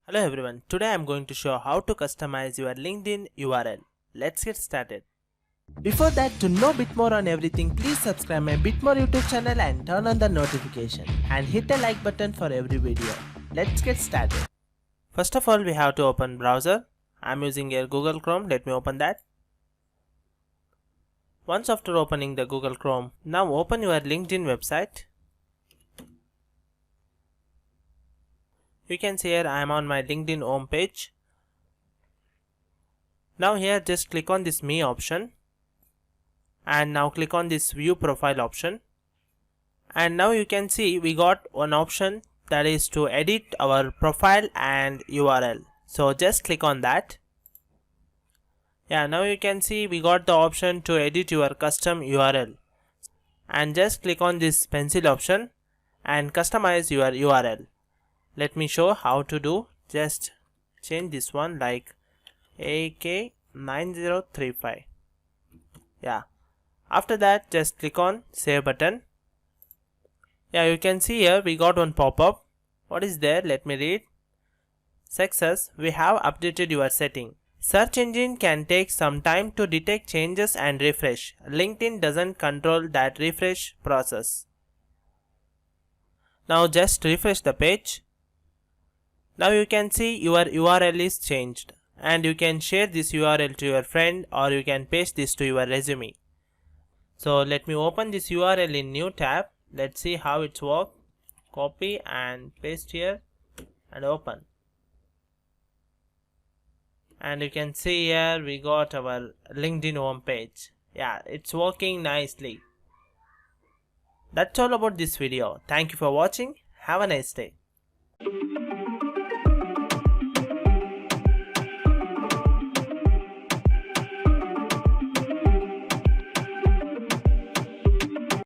Hello everyone, today I am going to show how to customize your LinkedIn URL. Let's get started. Before that, to know bit more on everything, please subscribe my Bitmore YouTube channel and turn on the notification and hit the like button for every video. Let's get started. First of all, we have to open browser. I am using here Google Chrome. Let me open that. Once after opening the Google Chrome, now open your LinkedIn website. You can see here I am on my LinkedIn home page. Now here just click on this Me option and now click on this View Profile option, and now you can see we got one option, that is to edit our profile and URL. So just click on that. Yeah, now you can see we got the option to edit your custom URL, and just click on this pencil option and customize your URL. Let me show how to do. Just change this one like AK9035. Yeah, after that just click on save button. Yeah, you can see here we got one pop-up. What is there? Let me read. Success, we have updated your setting. Search engine can take some time to detect changes and refresh. LinkedIn doesn't control that refresh process. Now just refresh the page. Now you can see your URL is changed, and you can share this URL to your friend or you can paste this to your resume. So let me open this URL in new tab. Let's see how it's work. Copy and paste here and open. And you can see here we got our LinkedIn home page. Yeah, it's working nicely. That's all about this video. Thank you for watching. Have a nice day.